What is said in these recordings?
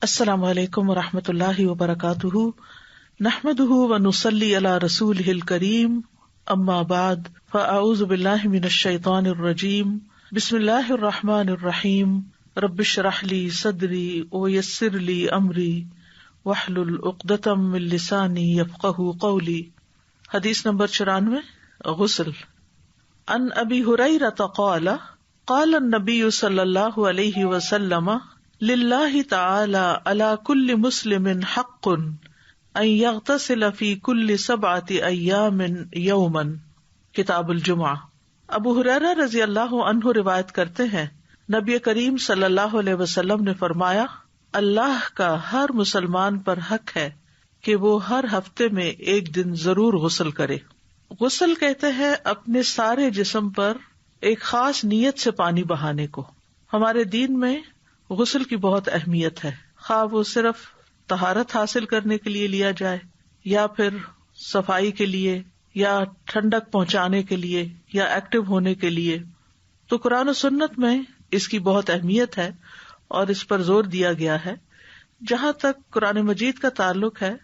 السلام علیکم ورحمۃ اللہ وبرکاتہ، نحمده ونصلی علی رسولہ الکریم، اما بعد فاعوذ باللہ من الشیطان الرجیم، بسم اللہ الرحمن الرحیم، رب اشرح لی صدری ویسر لی امری واحلل عقدۃ من لسانی یفقہوا قولی۔ حدیث نمبر 94، غسل۔ عن ابی ہریرہ قال قال النبی صلی اللہ علیہ وسلم للہ تعالی علی کل مسلم حق ان یغتسل فی کل 7 ایام یوما۔ کتاب الجمعہ۔ ابو ہریرہ رضی اللہ عنہ روایت کرتے ہیں، نبی کریم صلی اللہ علیہ وسلم نے فرمایا، اللہ کا ہر مسلمان پر حق ہے کہ وہ ہر ہفتے میں ایک دن ضرور غسل کرے۔ غسل کہتے ہیں اپنے سارے جسم پر ایک خاص نیت سے پانی بہانے کو۔ ہمارے دین میں غسل کی بہت اہمیت ہے، خواہ وہ صرف طہارت حاصل کرنے کے لیے لیا جائے، یا پھر صفائی کے لیے، یا ٹھنڈک پہنچانے کے لیے، یا ایکٹیو ہونے کے لیے۔ تو قرآن و سنت میں اس کی بہت اہمیت ہے اور اس پر زور دیا گیا ہے۔ جہاں تک قرآن مجید کا تعلق ہے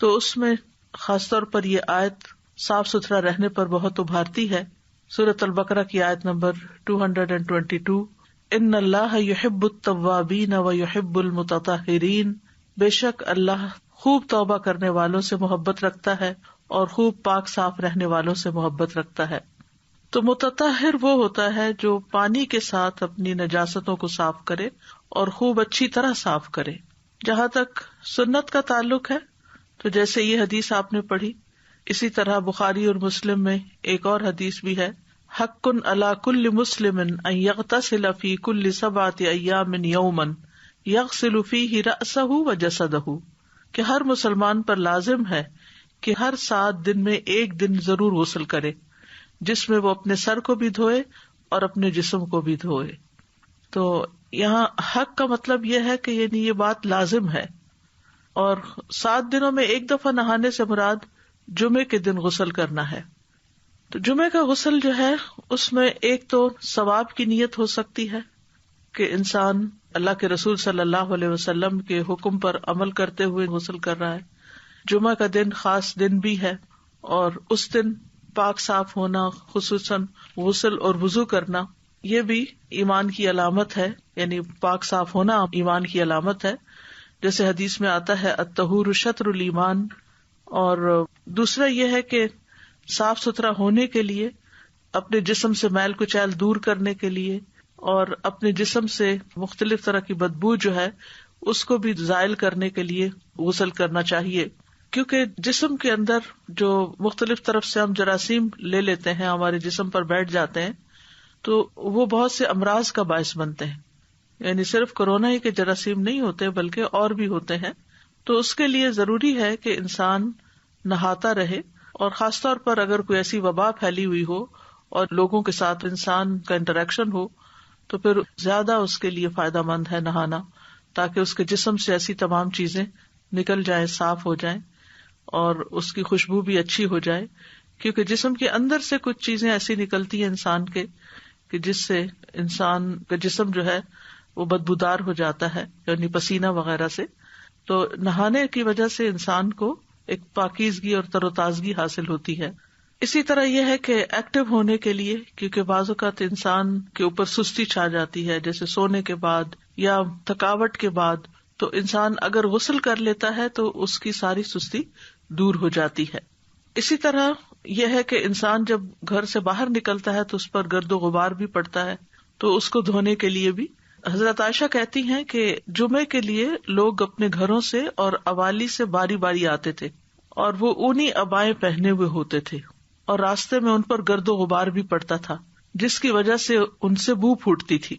تو اس میں خاص طور پر یہ آیت صاف ستھرا رہنے پر بہت ابھارتی ہے۔ سورۃ البقرہ کی آیت نمبر 222، ان اللہ یحب التوابین ویحب المتطہرین، بے شک اللہ خوب توبہ کرنے والوں سے محبت رکھتا ہے اور خوب پاک صاف رہنے والوں سے محبت رکھتا ہے۔ تو متطہر وہ ہوتا ہے جو پانی کے ساتھ اپنی نجاستوں کو صاف کرے اور خوب اچھی طرح صاف کرے۔ جہاں تک سنت کا تعلق ہے تو جیسے یہ حدیث آپ نے پڑھی، اسی طرح بخاری اور مسلم میں ایک اور حدیث بھی ہے، حق علی کل مسلم ان یغتسل فی کل 7 ایام یوما یغسل فیہ رأسہ وجسدہ، کہ ہر مسلمان پر لازم ہے کہ ہر 7 دن میں ایک دن ضرور غسل کرے، جس میں وہ اپنے سر کو بھی دھوئے اور اپنے جسم کو بھی دھوئے۔ تو یہاں حق کا مطلب یہ ہے کہ یعنی یہ بات لازم ہے، اور 7 دنوں میں ایک دفعہ نہانے سے مراد جمعے کے دن غسل کرنا ہے۔ تو جمعے کا غسل جو ہے اس میں ایک تو ثواب کی نیت ہو سکتی ہے کہ انسان اللہ کے رسول صلی اللہ علیہ وسلم کے حکم پر عمل کرتے ہوئے غسل کر رہا ہے۔ جمعہ کا دن خاص دن بھی ہے، اور اس دن پاک صاف ہونا، خصوصاً غسل اور وضو کرنا، یہ بھی ایمان کی علامت ہے، یعنی پاک صاف ہونا ایمان کی علامت ہے، جیسے حدیث میں آتا ہے الطہور شطر الایمان۔ اور دوسرا یہ ہے کہ صاف ستھرا ہونے کے لیے، اپنے جسم سے میل کچیل دور کرنے کے لیے، اور اپنے جسم سے مختلف طرح کی بدبو جو ہے اس کو بھی زائل کرنے کے لیے غسل کرنا چاہیے، کیونکہ جسم کے اندر جو مختلف طرف سے ہم جراثیم لے لیتے ہیں، ہمارے جسم پر بیٹھ جاتے ہیں، تو وہ بہت سے امراض کا باعث بنتے ہیں۔ یعنی صرف کورونا ہی کے جراثیم نہیں ہوتے بلکہ اور بھی ہوتے ہیں۔ تو اس کے لیے ضروری ہے کہ انسان نہاتا رہے، اور خاص طور پر اگر کوئی ایسی وبا پھیلی ہوئی ہو اور لوگوں کے ساتھ انسان کا انٹریکشن ہو تو پھر زیادہ اس کے لیے فائدہ مند ہے نہانا، تاکہ اس کے جسم سے ایسی تمام چیزیں نکل جائیں، صاف ہو جائیں، اور اس کی خوشبو بھی اچھی ہو جائے، کیونکہ جسم کے اندر سے کچھ چیزیں ایسی نکلتی ہیں انسان کے کہ جس سے انسان کا جسم جو ہے وہ بدبودار ہو جاتا ہے، یعنی پسینہ وغیرہ سے۔ تو نہانے کی وجہ سے انسان کو ایک پاکیزگی اور تر و تازگی حاصل ہوتی ہے۔ اسی طرح یہ ہے کہ ایکٹیو ہونے کے لیے، کیونکہ بعض اوقات انسان کے اوپر سستی چھا جاتی ہے، جیسے سونے کے بعد یا تھکاوٹ کے بعد، تو انسان اگر غسل کر لیتا ہے تو اس کی ساری سستی دور ہو جاتی ہے۔ اسی طرح یہ ہے کہ انسان جب گھر سے باہر نکلتا ہے تو اس پر گرد و غبار بھی پڑتا ہے، تو اس کو دھونے کے لیے بھی حضرت عائشہ کہتی ہیں کہ جمعے کے لیے لوگ اپنے گھروں سے اور اوالی سے باری باری آتے تھے، اور وہ اونی عبائیں پہنے ہوئے ہوتے تھے، اور راستے میں ان پر گرد و غبار بھی پڑتا تھا، جس کی وجہ سے ان سے بو پھوٹتی تھی۔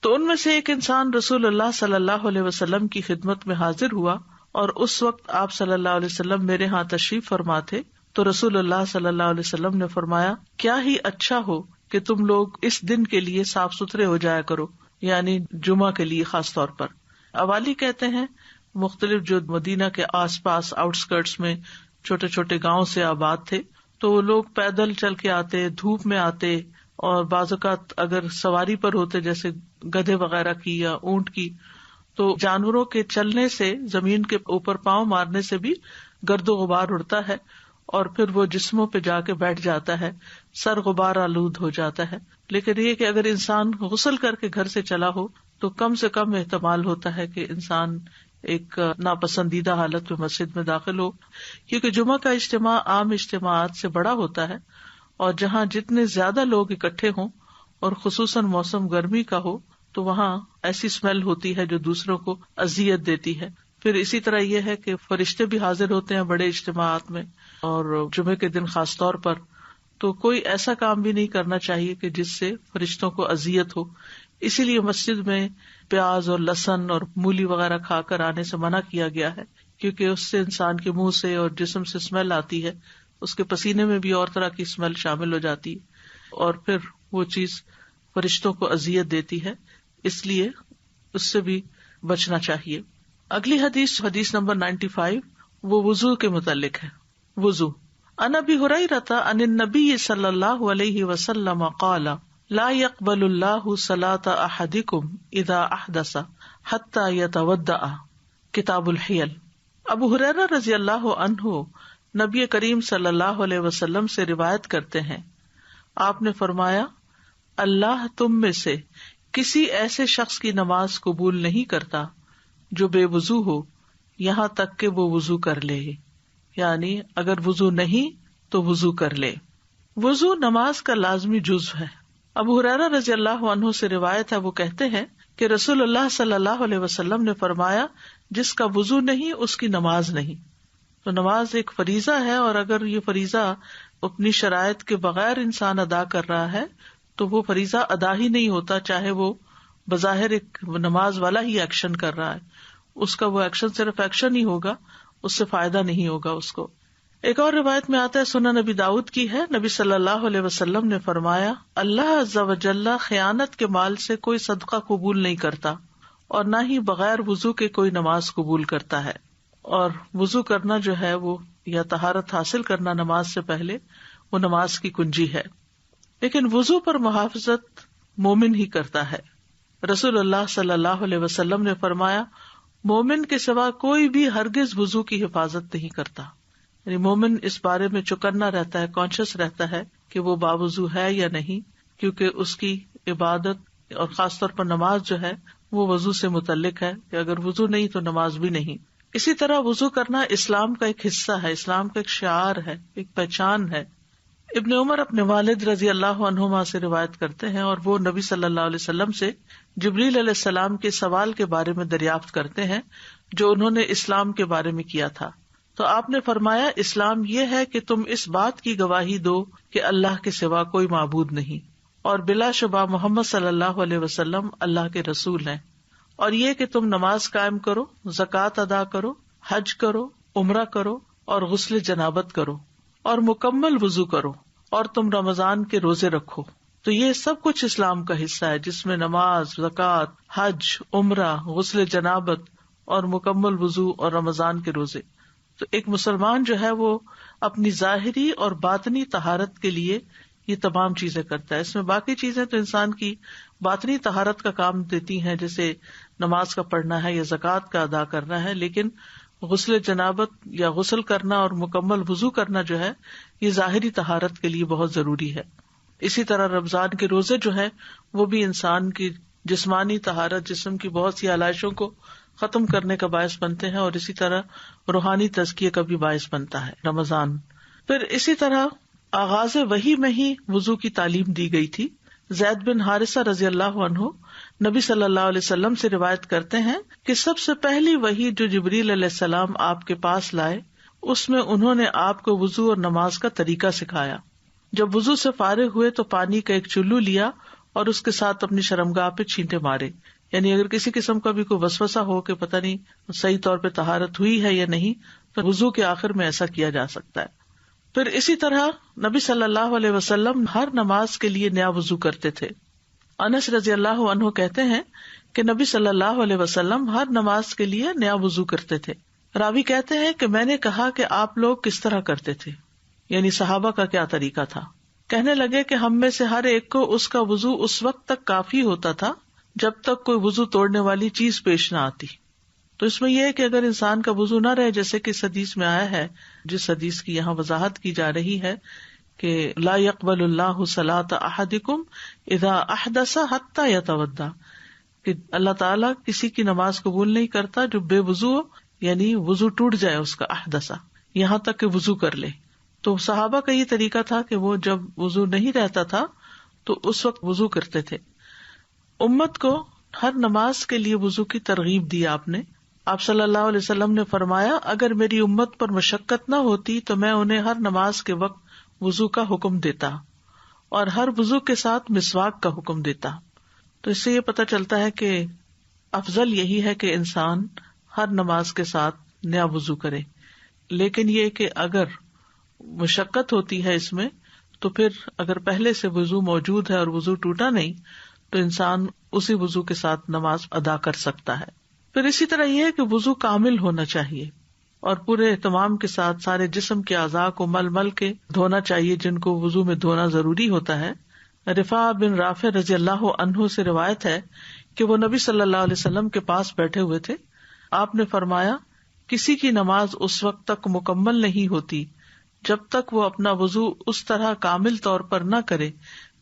تو ان میں سے ایک انسان رسول اللہ صلی اللہ علیہ وسلم کی خدمت میں حاضر ہوا، اور اس وقت آپ صلی اللہ علیہ وسلم میرے ہاں تشریف فرما تھے۔ تو رسول اللہ صلی اللہ علیہ وسلم نے فرمایا، کیا ہی اچھا ہو کہ تم لوگ اس دن کے لیے صاف ستھرے ہو جایا کرو، یعنی جمعہ کے لیے خاص طور پر۔ اوالی کہتے ہیں مختلف جو مدینہ کے آس پاس آؤٹسکرٹس میں چھوٹے چھوٹے گاؤں سے آباد تھے، تو وہ لوگ پیدل چل کے آتے، دھوپ میں آتے، اور بعض اوقات اگر سواری پر ہوتے جیسے گدھے وغیرہ کی یا اونٹ کی، تو جانوروں کے چلنے سے، زمین کے اوپر پاؤں مارنے سے بھی گرد و غبار اڑتا ہے اور پھر وہ جسموں پہ جا کے بیٹھ جاتا ہے، سر غبار آلود ہو جاتا ہے. لیکن یہ کہ اگر انسان غسل کر کے گھر سے چلا ہو تو کم سے کم احتمال ہوتا ہے کہ انسان ایک ناپسندیدہ حالت میں مسجد میں داخل ہو، کیونکہ جمعہ کا اجتماع عام اجتماعات سے بڑا ہوتا ہے، اور جہاں جتنے زیادہ لوگ اکٹھے ہوں اور خصوصاً موسم گرمی کا ہو تو وہاں ایسی اسمیل ہوتی ہے جو دوسروں کو اذیت دیتی ہے. پھر اسی طرح یہ ہے کہ فرشتے بھی حاضر ہوتے ہیں بڑے اجتماعات میں، اور جمعے کے دن خاص طور پر، تو کوئی ایسا کام بھی نہیں کرنا چاہیے کہ جس سے فرشتوں کو اذیت ہو. اسی لیے مسجد میں پیاز اور لہسن اور مولی وغیرہ کھا کر آنے سے منع کیا گیا ہے، کیونکہ اس سے انسان کے منہ سے اور جسم سے اسمیل آتی ہے، اس کے پسینے میں بھی اور طرح کی اسمیل شامل ہو جاتی ہے اور پھر وہ چیز فرشتوں کو اذیت دیتی ہے، اس لیے اس سے بھی بچنا چاہیے. اگلی حدیث نمبر 95 وہ وضو کے متعلق ہے. وضو. عن ابی ہریرہ عن النبی صلی اللہ علیہ وسلم قال لا يقبل اللہ صلاۃ احدکم اذا احدث حتی یتودع. کتاب الحیل. ابو ہریرہ رضی اللہ عنہ نبی کریم صلی اللہ علیہ وسلم سے روایت کرتے ہیں، آپ نے فرمایا، اللہ تم میں سے کسی ایسے شخص کی نماز قبول نہیں کرتا جو بے وضو ہو یہاں تک کہ وہ وضو کر لے، یعنی اگر وضو نہیں تو وضو کر لے. وضو نماز کا لازمی جزو ہے. ابو ہریرہ رضی اللہ عنہ سے روایت ہے، وہ کہتے ہیں کہ رسول اللہ صلی اللہ علیہ وسلم نے فرمایا، جس کا وضو نہیں اس کی نماز نہیں. تو نماز ایک فریضہ ہے، اور اگر یہ فریضہ اپنی شرائط کے بغیر انسان ادا کر رہا ہے تو وہ فریضہ ادا ہی نہیں ہوتا، چاہے وہ بظاہر ایک نماز والا ہی ایکشن کر رہا ہے، اس کا وہ ایکشن صرف ایکشن ہی ہوگا، اس سے فائدہ نہیں ہوگا اس کو. ایک اور روایت میں آتا ہے، سنن نبی داؤد کی ہے، نبی صلی اللہ علیہ وسلم نے فرمایا، اللہ عز و جل خیانت کے مال سے کوئی صدقہ قبول نہیں کرتا اور نہ ہی بغیر وضو کے کوئی نماز قبول کرتا ہے. اور وضو کرنا جو ہے وہ یا طہارت حاصل کرنا نماز سے پہلے وہ نماز کی کنجی ہے. لیکن وضو پر محافظت مومن ہی کرتا ہے. رسول اللہ صلی اللہ علیہ وسلم نے فرمایا، مومن کے سوا کوئی بھی ہرگز وضو کی حفاظت نہیں کرتا. یعنی مومن اس بارے میں چوکنا رہتا ہے، کانشیس رہتا ہے کہ وہ باوضو ہے یا نہیں، کیونکہ اس کی عبادت اور خاص طور پر نماز جو ہے وہ وضو سے متعلق ہے، کہ اگر وضو نہیں تو نماز بھی نہیں. اسی طرح وضو کرنا اسلام کا ایک حصہ ہے، اسلام کا ایک شعار ہے، ایک پہچان ہے. ابن عمر اپنے والد رضی اللہ عنہما سے روایت کرتے ہیں، اور وہ نبی صلی اللہ علیہ وسلم سے جبریل علیہ السلام کے سوال کے بارے میں دریافت کرتے ہیں جو انہوں نے اسلام کے بارے میں کیا تھا. تو آپ نے فرمایا، اسلام یہ ہے کہ تم اس بات کی گواہی دو کہ اللہ کے سوا کوئی معبود نہیں، اور بلا شبہ محمد صلی اللہ علیہ وسلم اللہ کے رسول ہیں، اور یہ کہ تم نماز قائم کرو، زکوٰۃ ادا کرو، حج کرو، عمرہ کرو اور غسل جنابت کرو، اور مکمل وضو کرو، اور تم رمضان کے روزے رکھو. تو یہ سب کچھ اسلام کا حصہ ہے، جس میں نماز، زکوٰۃ، حج، عمرہ، غسل جنابت اور مکمل وضو اور رمضان کے روزے. تو ایک مسلمان جو ہے وہ اپنی ظاہری اور باطنی طہارت کے لیے یہ تمام چیزیں کرتا ہے. اس میں باقی چیزیں تو انسان کی باطنی طہارت کا کام دیتی ہیں، جیسے نماز کا پڑھنا ہے یا زکوٰۃ کا ادا کرنا ہے، لیکن غسل جنابت یا غسل کرنا اور مکمل وضو کرنا جو ہے یہ ظاہری طہارت کے لیے بہت ضروری ہے. اسی طرح رمضان کے روزے جو ہیں وہ بھی انسان کی جسمانی طہارت، جسم کی بہت سی علائشوں کو ختم کرنے کا باعث بنتے ہیں، اور اسی طرح روحانی تزکیے کا بھی باعث بنتا ہے رمضان. پھر اسی طرح آغاز وحی میں ہی وضو کی تعلیم دی گئی تھی. زید بن حارثہ رضی اللہ عنہ نبی صلی اللہ علیہ وسلم سے روایت کرتے ہیں کہ سب سے پہلی وحی جو جبریل علیہ السلام آپ کے پاس لائے، اس میں انہوں نے آپ کو وضو اور نماز کا طریقہ سکھایا. جب وضو سے فارغ ہوئے تو پانی کا ایک چلو لیا اور اس کے ساتھ اپنی شرمگاہ پہ چھینٹے مارے. یعنی اگر کسی قسم کا بھی کوئی وسوسہ ہو کہ پتہ نہیں صحیح طور پہ طہارت ہوئی ہے یا نہیں، تو وضو کے آخر میں ایسا کیا جا سکتا ہے. پھر اسی طرح نبی صلی اللہ علیہ وسلم ہر نماز کے لیے نیا وضو کرتے تھے. انس رضی اللہ عنہ کہتے ہیں کہ نبی صلی اللہ علیہ وسلم ہر نماز کے لیے نیا وضو کرتے تھے. راوی کہتے ہیں کہ میں نے کہا کہ آپ لوگ کس طرح کرتے تھے، یعنی صحابہ کا کیا طریقہ تھا. کہنے لگے کہ ہم میں سے ہر ایک کو اس کا وضو اس وقت تک کافی ہوتا تھا جب تک کوئی وضو توڑنے والی چیز پیش نہ آتی. تو اس میں یہ ہے کہ اگر انسان کا وضو نہ رہے، جیسے کہ اس حدیث میں آیا ہے، جس حدیث کی یہاں وضاحت کی جا رہی ہے کہ لا يقبل اللہ صلاۃ احدکم اذا احدث حتی یتودع، کہ اللہ تعالیٰ کسی کی نماز قبول نہیں کرتا جو بے وضو ہو، یعنی وضو ٹوٹ جائے اس کا، احدث، یہاں تک کہ وضو کر لے. تو صحابہ کا یہ طریقہ تھا کہ وہ جب وضو نہیں رہتا تھا تو اس وقت وضو کرتے تھے. امت کو ہر نماز کے لیے وضو کی ترغیب دی آپ نے. آپ صلی اللہ علیہ وسلم نے فرمایا اگر میری امت پر مشقت نہ ہوتی تو میں انہیں ہر نماز کے وقت وضو کا حکم دیتا اور ہر وضو کے ساتھ مسواک کا حکم دیتا. تو اس سے یہ پتہ چلتا ہے کہ افضل یہی ہے کہ انسان ہر نماز کے ساتھ نیا وضو کرے. لیکن یہ کہ اگر مشقت ہوتی ہے اس میں تو پھر اگر پہلے سے وضو موجود ہے اور وضو ٹوٹا نہیں تو انسان اسی وضو کے ساتھ نماز ادا کر سکتا ہے. پھر اسی طرح یہ ہے کہ وضو کامل ہونا چاہیے اور پورے اہتمام کے ساتھ سارے جسم کے اعضاء کو مل مل کے دھونا چاہیے جن کو وضو میں دھونا ضروری ہوتا ہے. رفاع بن رافع رضی اللہ عنہ سے روایت ہے کہ وہ نبی صلی اللہ علیہ وسلم کے پاس بیٹھے ہوئے تھے. آپ نے فرمایا کسی کی نماز اس وقت تک مکمل نہیں ہوتی جب تک وہ اپنا وضو اس طرح کامل طور پر نہ کرے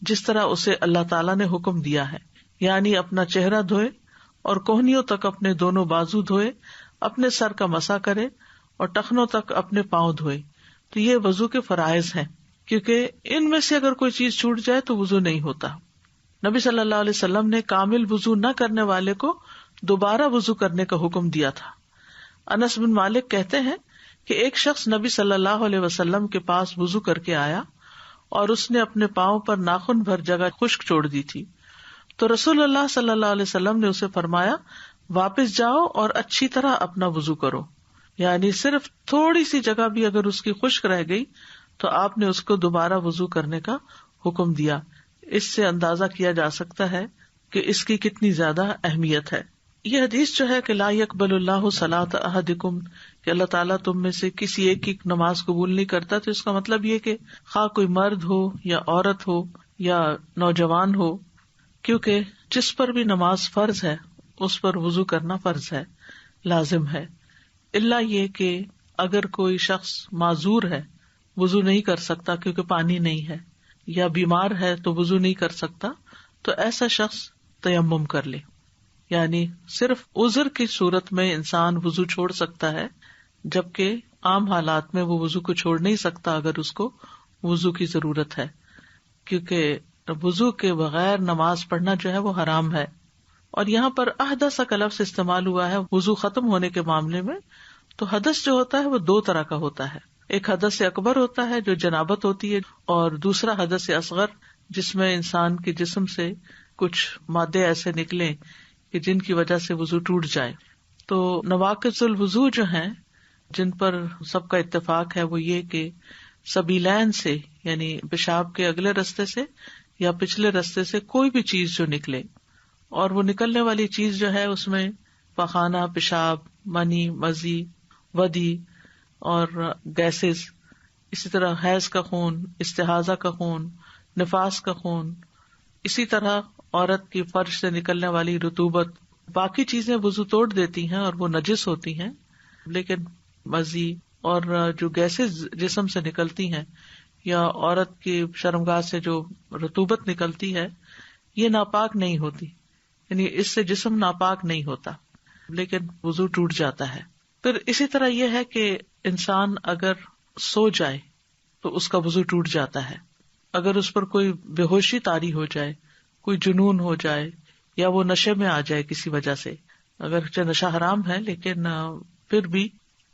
جس طرح اسے اللہ تعالیٰ نے حکم دیا ہے، یعنی اپنا چہرہ دھوئے اور کوہنیوں تک اپنے دونوں بازو دھوئے، اپنے سر کا مسح کرے اور ٹخنوں تک اپنے پاؤں دھوئے. تو یہ وضو کے فرائض ہیں، کیونکہ ان میں سے اگر کوئی چیز چھوٹ جائے تو وضو نہیں ہوتا. نبی صلی اللہ علیہ وسلم نے کامل وضو نہ کرنے والے کو دوبارہ وضو کرنے کا حکم دیا تھا. انس بن مالک کہتے ہیں کہ ایک شخص نبی صلی اللہ علیہ وسلم کے پاس وضو کر کے آیا اور اس نے اپنے پاؤں پر ناخن بھر جگہ خشک چھوڑ دی تھی. تو رسول اللہ صلی اللہ علیہ وسلم نے اسے فرمایا واپس جاؤ اور اچھی طرح اپنا وضو کرو، یعنی صرف تھوڑی سی جگہ بھی اگر اس کی خشک رہ گئی تو آپ نے اس کو دوبارہ وضو کرنے کا حکم دیا. اس سے اندازہ کیا جا سکتا ہے کہ اس کی کتنی زیادہ اہمیت ہے. یہ حدیث جو ہے کہ لا يقبل اللہ صلاۃ احدکم، کہ اللہ تعالیٰ تم میں سے کسی ایک کی نماز قبول نہیں کرتا، تو اس کا مطلب یہ کہ خواہ کوئی مرد ہو یا عورت ہو یا نوجوان ہو، کیونکہ جس پر بھی نماز فرض ہے اس پر وضو کرنا فرض ہے، لازم ہے. الا یہ کہ اگر کوئی شخص معذور ہے، وضو نہیں کر سکتا کیونکہ پانی نہیں ہے، یا بیمار ہے تو وضو نہیں کر سکتا، تو ایسا شخص تیمم کر لے. یعنی صرف عذر کی صورت میں انسان وضو چھوڑ سکتا ہے، جبکہ عام حالات میں وہ وضو کو چھوڑ نہیں سکتا اگر اس کو وضو کی ضرورت ہے، کیونکہ وضو کے بغیر نماز پڑھنا جو ہے وہ حرام ہے. اور یہاں پر احدث کا لفظ استعمال ہوا ہے وضو ختم ہونے کے معاملے میں. تو حدث جو ہوتا ہے وہ دو طرح کا ہوتا ہے، ایک حدث اکبر ہوتا ہے جو جنابت ہوتی ہے، اور دوسرا حدث اصغر جس میں انسان کے جسم سے کچھ مادے ایسے نکلیں کہ جن کی وجہ سے وضو ٹوٹ جائے. تو نواقض الوضو جو ہیں جن پر سب کا اتفاق ہے وہ یہ کہ سبیلین سے، یعنی پیشاب کے اگلے رستے سے یا پچھلے رستے سے کوئی بھی چیز جو نکلے، اور وہ نکلنے والی چیز جو ہے اس میں پخانہ، پیشاب، منی، مزی، ودی اور گیسز، اسی طرح حیض کا خون، استحاضہ کا خون، نفاس کا خون، اسی طرح عورت کی فرج سے نکلنے والی رطوبت، باقی چیزیں وضو توڑ دیتی ہیں اور وہ نجس ہوتی ہیں. لیکن مزی اور جو گیسز جسم سے نکلتی ہیں یا عورت کی شرمگاہ سے جو رطوبت نکلتی ہے یہ ناپاک نہیں ہوتی، یعنی اس سے جسم ناپاک نہیں ہوتا، لیکن وضو ٹوٹ جاتا ہے. پھر اسی طرح یہ ہے کہ انسان اگر سو جائے تو اس کا وضو ٹوٹ جاتا ہے. اگر اس پر کوئی بے ہوشی طاری ہو جائے، کوئی جنون ہو جائے یا وہ نشے میں آ جائے کسی وجہ سے، اگرچہ نشہ حرام ہے لیکن پھر بھی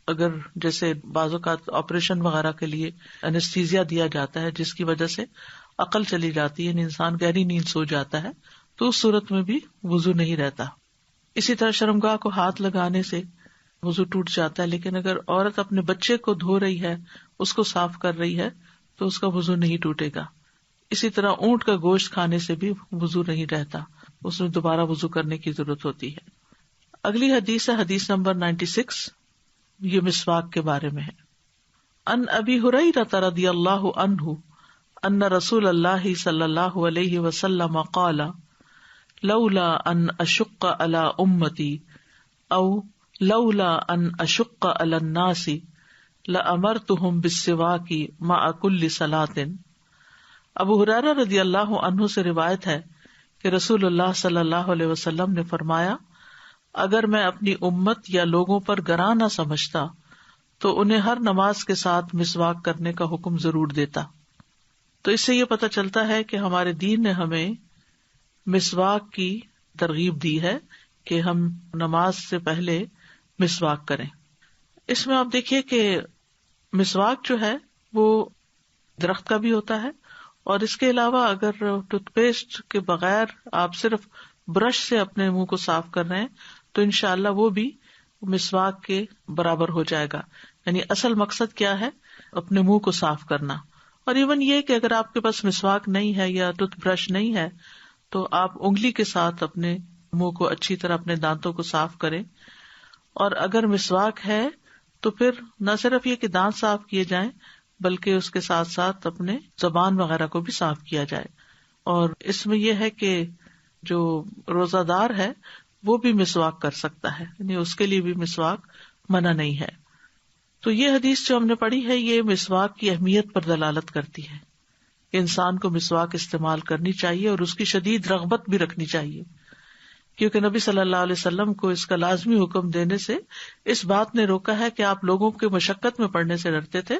اگر جیسے بعض اوقات آپریشن وغیرہ کے لیے انستھیزیا دیا جاتا ہے جس کی وجہ سے عقل چلی جاتی ہے، یعنی انسان گہری نیند سو جاتا ہے، تو اس صورت میں بھی وضو نہیں رہتا. اسی طرح شرمگاہ کو ہاتھ لگانے سے وضو ٹوٹ جاتا ہے، لیکن اگر عورت اپنے بچے کو دھو رہی ہے، اس کو صاف کر رہی ہے تو اس کا وضو نہیں ٹوٹے گا. اسی طرح اونٹ کا گوشت کھانے سے بھی وضو نہیں رہتا، اس میں دوبارہ وضو کرنے کی ضرورت ہوتی ہے. اگلی حدیث ہے حدیث نمبر 96، یہ مسواک کے بارے میں ہے. ان ابی ہریرہ رضی اللہ عنہ ان رسول اللہ صلی اللہ علیہ وسلم قال لولا ان اشق علی امتی او لولا ان اشق علی الناس لامرتهم بالسواک مع کل صلاۃ۔ ابو ہریرہ رضی اللہ عنہ سے روایت ہے کہ رسول اللہ صلی اللہ علیہ وسلم نے فرمایا، اگر میں اپنی امت یا لوگوں پر گراں نہ سمجھتا تو انہیں ہر نماز کے ساتھ مسواک کرنے کا حکم ضرور دیتا۔ تو اس سے یہ پتہ چلتا ہے کہ ہمارے دین نے ہمیں مسواک کی ترغیب دی ہے کہ ہم نماز سے پہلے مسواک کریں۔ اس میں آپ دیکھیے کہ مسواک جو ہے وہ درخت کا بھی ہوتا ہے، اور اس کے علاوہ اگر ٹوتھ پیسٹ کے بغیر آپ صرف برش سے اپنے منہ کو صاف کر رہے ہیں تو انشاءاللہ وہ بھی مسواک کے برابر ہو جائے گا۔ یعنی اصل مقصد کیا ہے؟ اپنے منہ کو صاف کرنا۔ اور ایون یہ کہ اگر آپ کے پاس مسواک نہیں ہے یا ٹوتھ برش نہیں ہے تو آپ انگلی کے ساتھ اپنے منہ کو اچھی طرح اپنے دانتوں کو صاف کریں، اور اگر مسواک ہے تو پھر نہ صرف یہ کہ دانت صاف کیے جائیں بلکہ اس کے ساتھ ساتھ اپنے زبان وغیرہ کو بھی صاف کیا جائے۔ اور اس میں یہ ہے کہ جو روزہ دار ہے وہ بھی مسواک کر سکتا ہے، یعنی اس کے لیے بھی مسواک منع نہیں ہے۔ تو یہ حدیث جو ہم نے پڑھی ہے یہ مسواک کی اہمیت پر دلالت کرتی ہے کہ انسان کو مسواک استعمال کرنی چاہیے اور اس کی شدید رغبت بھی رکھنی چاہیے، کیونکہ نبی صلی اللہ علیہ وسلم کو اس کا لازمی حکم دینے سے اس بات نے روکا ہے کہ آپ لوگوں کے مشقت میں پڑنے سے ڈرتے تھے،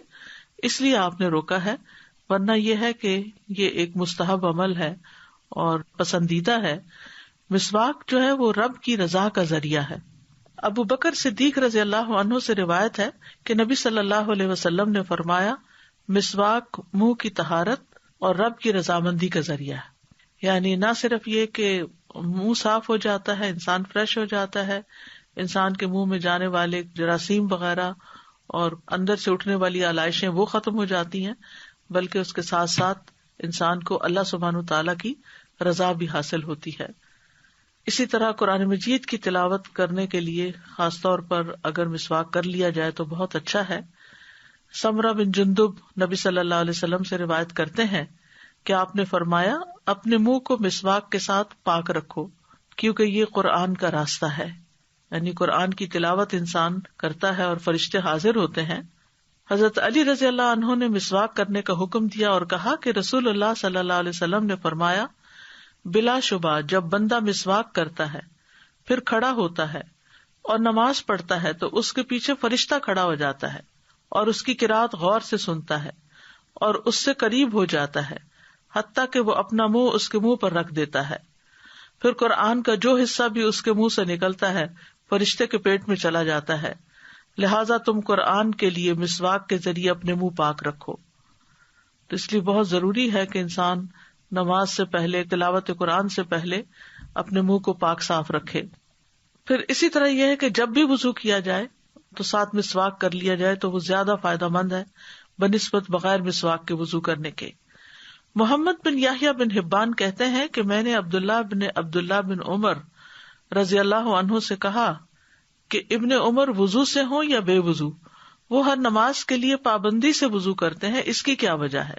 اس لیے آپ نے روکا ہے، ورنہ یہ ہے کہ یہ ایک مستحب عمل ہے اور پسندیدہ ہے۔ مسواک جو ہے وہ رب کی رضا کا ذریعہ ہے۔ ابو بکر صدیق رضی اللہ عنہ سے روایت ہے کہ نبی صلی اللہ علیہ وسلم نے فرمایا، مسواک منہ کی طہارت اور رب کی رضامندی کا ذریعہ ہے۔ یعنی نہ صرف یہ کہ منہ صاف ہو جاتا ہے، انسان فریش ہو جاتا ہے، انسان کے منہ میں جانے والے جراثیم وغیرہ اور اندر سے اٹھنے والی علائشیں وہ ختم ہو جاتی ہیں، بلکہ اس کے ساتھ ساتھ انسان کو اللہ سبحانہ وتعالیٰ کی رضا بھی حاصل ہوتی ہے۔ اسی طرح قرآن مجید کی تلاوت کرنے کے لیے خاص طور پر اگر مسواک کر لیا جائے تو بہت اچھا ہے۔ سمرہ بن جندب نبی صلی اللہ علیہ وسلم سے روایت کرتے ہیں کہ آپ نے فرمایا، اپنے منہ کو مسواک کے ساتھ پاک رکھو کیونکہ یہ قرآن کا راستہ ہے۔ یعنی قرآن کی تلاوت انسان کرتا ہے اور فرشتے حاضر ہوتے ہیں۔ حضرت علی رضی اللہ عنہ نے مسواک کرنے کا حکم دیا اور کہا کہ رسول اللہ صلی اللہ علیہ وسلم نے فرمایا، بلا شبہ جب بندہ مسواک کرتا ہے پھر کھڑا ہوتا ہے اور نماز پڑھتا ہے تو اس کے پیچھے فرشتہ کھڑا ہو جاتا ہے اور اس کی قرات غور سے سنتا ہے اور اس سے قریب ہو جاتا ہے حتیٰ کہ وہ اپنا منہ اس کے منہ پر رکھ دیتا ہے، پھر قرآن کا جو حصہ بھی اس کے منہ سے نکلتا ہے فرشتے کے پیٹ میں چلا جاتا ہے، لہٰذا تم قرآن کے لیے مسواک کے ذریعے اپنے منہ پاک رکھو۔ تو اس لیے بہت ضروری ہے کہ انسان نماز سے پہلے، تلاوت قرآن سے پہلے اپنے منہ کو پاک صاف رکھے۔ پھر اسی طرح یہ ہے کہ جب بھی وضو کیا جائے تو ساتھ مسواک کر لیا جائے تو وہ زیادہ فائدہ مند ہے بنسبت بغیر مسواک کے وضو کرنے کے۔ محمد بن یحییٰ بن حبان کہتے ہیں کہ میں نے عبداللہ بن عمر رضی اللہ عنہ سے کہا کہ ابن عمر وضو سے ہوں یا بے وضو، وہ ہر نماز کے لیے پابندی سے وضو کرتے ہیں، اس کی کیا وجہ ہے؟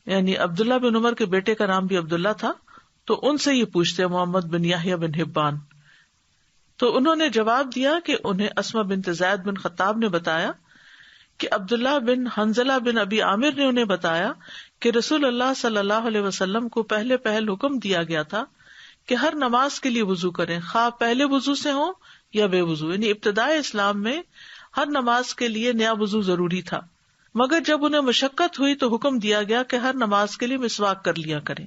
یعنی عبداللہ بن عمر کے بیٹے کا نام بھی عبداللہ تھا، تو ان سے یہ پوچھتے محمد بن یحییٰ بن حبان، تو انہوں نے جواب دیا کہ انہیں اسماء بنت زید بن خطاب نے بتایا کہ عبداللہ بن حنظلہ بن ابی عامر نے انہیں بتایا کہ رسول اللہ صلی اللہ علیہ وسلم کو پہلے حکم دیا گیا تھا کہ ہر نماز کے لیے وضو کریں، خواہ پہلے وضو سے ہوں یا بے وضو۔ یعنی ابتدائے اسلام میں ہر نماز کے لیے نیا وضو ضروری تھا، مگر جب انہیں مشقت ہوئی تو حکم دیا گیا کہ ہر نماز کے لیے مسواک کر لیا کریں۔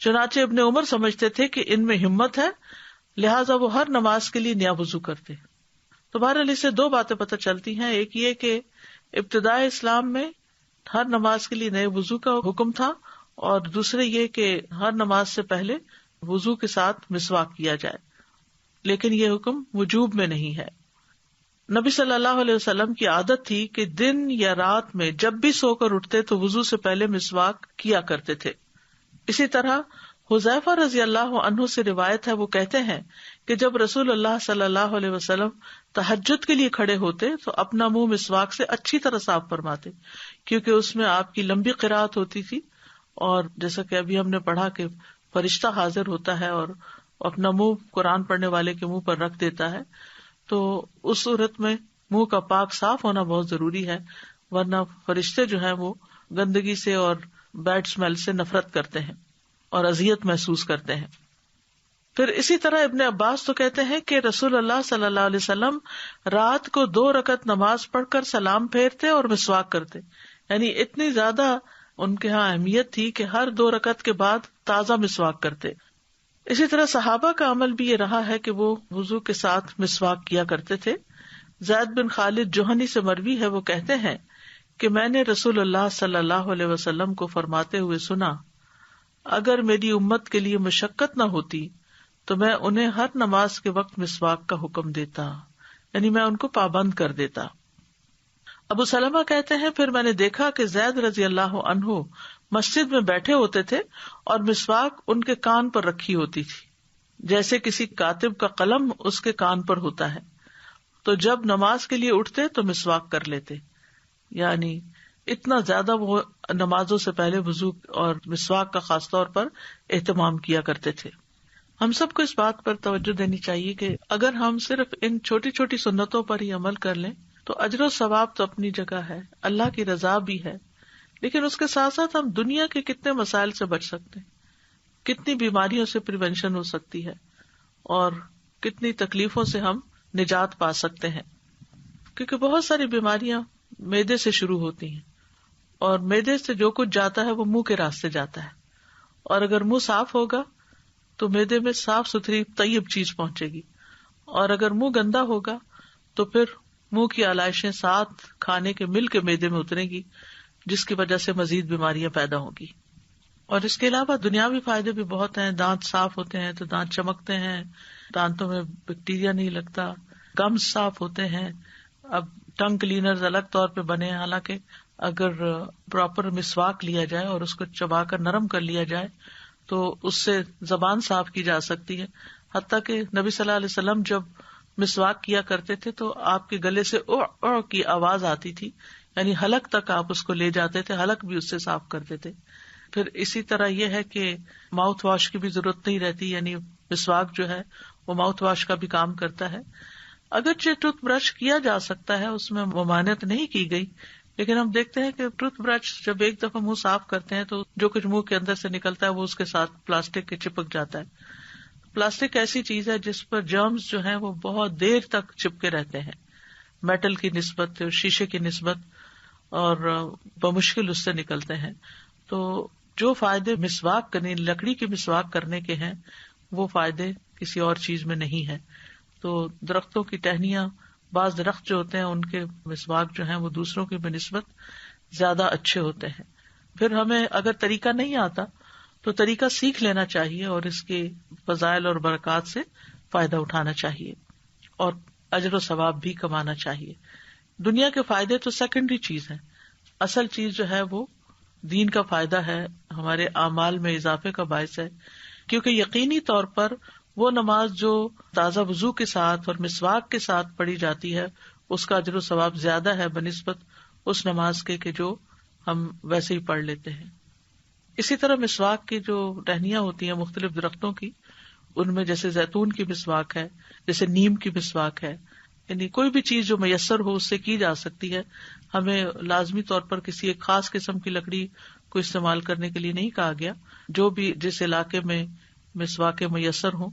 چنانچہ ابن عمر سمجھتے تھے کہ ان میں ہمت ہے، لہٰذا وہ ہر نماز کے لیے نیا وضو کرتے۔ تو بہرحال اس سے دو باتیں پتہ چلتی ہیں، ایک یہ کہ ابتدائے اسلام میں ہر نماز کے لیے نئے وضو کا حکم تھا، اور دوسرے یہ کہ ہر نماز سے پہلے وضو کے ساتھ مسواک کیا جائے، لیکن یہ حکم وجوب میں نہیں ہے۔ نبی صلی اللہ علیہ وسلم کی عادت تھی کہ دن یا رات میں جب بھی سو کر اٹھتے تو وضو سے پہلے مسواک کیا کرتے تھے۔ اسی طرح حذیفہ رضی اللہ عنہ سے روایت ہے، وہ کہتے ہیں کہ جب رسول اللہ صلی اللہ علیہ وسلم تہجد کے لیے کھڑے ہوتے تو اپنا منہ مسواک سے اچھی طرح صاف فرماتے، کیونکہ اس میں آپ کی لمبی قرات ہوتی تھی، اور جیسا کہ ابھی ہم نے پڑھا کہ فرشتہ حاضر ہوتا ہے اور اپنا منہ قرآن پڑھنے والے کے منہ پر رکھ دیتا ہے، تو اس صورت میں منہ کا پاک صاف ہونا بہت ضروری ہے، ورنہ فرشتے جو ہیں وہ گندگی سے اور بیڈ اسمیل سے نفرت کرتے ہیں اور اذیت محسوس کرتے ہیں۔ پھر اسی طرح ابن عباس تو کہتے ہیں کہ رسول اللہ صلی اللہ علیہ وسلم رات کو 2 رکعت نماز پڑھ کر سلام پھیرتے اور مسواک کرتے، یعنی اتنی زیادہ ان کے ہاں اہمیت تھی کہ ہر 2 رکعت کے بعد تازہ مسواک کرتے۔ اسی طرح صحابہ کا عمل بھی یہ رہا ہے کہ وہ وضو کے ساتھ مسواک کیا کرتے تھے۔ زید بن خالد جوہنی سے مروی ہے، وہ کہتے ہیں کہ میں نے رسول اللہ صلی اللہ علیہ وسلم کو فرماتے ہوئے سنا، اگر میری امت کے لیے مشقت نہ ہوتی تو میں انہیں ہر نماز کے وقت مسواک کا حکم دیتا، یعنی میں ان کو پابند کر دیتا۔ ابو سلمہ کہتے ہیں پھر میں نے دیکھا کہ زید رضی اللہ عنہ مسجد میں بیٹھے ہوتے تھے اور مسواک ان کے کان پر رکھی ہوتی تھی، جیسے کسی کاتب کا قلم اس کے کان پر ہوتا ہے، تو جب نماز کے لیے اٹھتے تو مسواک کر لیتے، یعنی اتنا زیادہ وہ نمازوں سے پہلے وضو اور مسواک کا خاص طور پر اہتمام کیا کرتے تھے۔ ہم سب کو اس بات پر توجہ دینی چاہیے کہ اگر ہم صرف ان چھوٹی چھوٹی سنتوں پر ہی عمل کر لیں تو اجر و ثواب تو اپنی جگہ ہے، اللہ کی رضا بھی ہے، لیکن اس کے ساتھ ساتھ ہم دنیا کے کتنے مسائل سے بچ سکتے ہیں، کتنی بیماریوں سے پریونشن ہو سکتی ہے، اور کتنی تکلیفوں سے ہم نجات پا سکتے ہیں، کیونکہ بہت ساری بیماریاں معدے سے شروع ہوتی ہیں، اور معدے سے جو کچھ جاتا ہے وہ منہ کے راستے جاتا ہے، اور اگر منہ صاف ہوگا تو معدے میں صاف ستھری طیب چیز پہنچے گی، اور اگر منہ گندا ہوگا تو پھر منہ کی علائشیں ساتھ کھانے کے مل کے معدے میں اتریں گی، جس کی وجہ سے مزید بیماریاں پیدا ہوگی۔ اور اس کے علاوہ دنیاوی فائدے بھی بہت ہیں، دانت صاف ہوتے ہیں تو دانت چمکتے ہیں، دانتوں میں بیکٹیریا نہیں لگتا، گمز صاف ہوتے ہیں۔ اب ٹنگ کلینرز الگ طور پہ بنے ہیں، حالانکہ اگر پراپر مسواک لیا جائے اور اس کو چبا کر نرم کر لیا جائے تو اس سے زبان صاف کی جا سکتی ہے۔ حتیٰ کہ نبی صلی اللہ علیہ وسلم جب مسواک کیا کرتے تھے تو آپ کے گلے سے او او کی آواز آتی تھی، یعنی حلق تک آپ اس کو لے جاتے تھے، حلق بھی اس سے صاف کرتے تھے۔ پھر اسی طرح یہ ہے کہ ماؤتھ واش کی بھی ضرورت نہیں رہتی، یعنی مسواک جو ہے وہ ماؤتھ واش کا بھی کام کرتا ہے۔ اگرچہ ٹوتھ برش کیا جا سکتا ہے، اس میں ممانعت نہیں کی گئی، لیکن ہم دیکھتے ہیں کہ ٹوتھ برش جب ایک دفعہ منہ صاف کرتے ہیں تو جو کچھ منہ کے اندر سے نکلتا ہے وہ اس کے ساتھ پلاسٹک کے چپک جاتا ہے۔ پلاسٹک ایسی چیز ہے جس پر جرمز جو ہیں وہ بہت دیر تک چپکے رہتے ہیں، میٹل کی نسبت، شیشے کی نسبت، اور بمشکل اس سے نکلتے ہیں۔ تو جو فائدے مسواک کرنے، لکڑی کی مسواک کرنے کے ہیں، وہ فائدے کسی اور چیز میں نہیں ہے۔ تو درختوں کی ٹہنیاں، بعض درخت جو ہوتے ہیں ان کے مسواک جو ہیں وہ دوسروں کی بنسبت زیادہ اچھے ہوتے ہیں۔ پھر ہمیں اگر طریقہ نہیں آتا تو طریقہ سیکھ لینا چاہیے اور اس کے فضائل اور برکات سے فائدہ اٹھانا چاہیے اور اجر و ثواب بھی کمانا چاہیے۔ دنیا کے فائدے تو سیکنڈری چیز ہیں، اصل چیز جو ہے وہ دین کا فائدہ ہے، ہمارے اعمال میں اضافے کا باعث ہے، کیونکہ یقینی طور پر وہ نماز جو تازہ وضو کے ساتھ اور مسواک کے ساتھ پڑھی جاتی ہے اس کا اجر و ثواب زیادہ ہے بنسبت اس نماز کے کہ جو ہم ویسے ہی پڑھ لیتے ہیں۔ اسی طرح مسواک کی جو ٹہنیاں ہوتی ہیں مختلف درختوں کی، ان میں جیسے زیتون کی مسواک ہے، جیسے نیم کی مسواک ہے، یعنی کوئی بھی چیز جو میسر ہو اس سے کی جا سکتی ہے۔ ہمیں لازمی طور پر کسی ایک خاص قسم کی لکڑی کو استعمال کرنے کے لیے نہیں کہا گیا، جو بھی جس علاقے میں مسواک میسر ہوں۔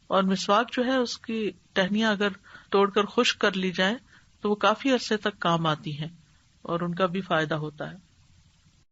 اور مسواک جو ہے اس کی ٹہنیاں اگر توڑ کر خشک کر لی جائیں تو وہ کافی عرصے تک کام آتی ہیں اور ان کا بھی فائدہ ہوتا ہے۔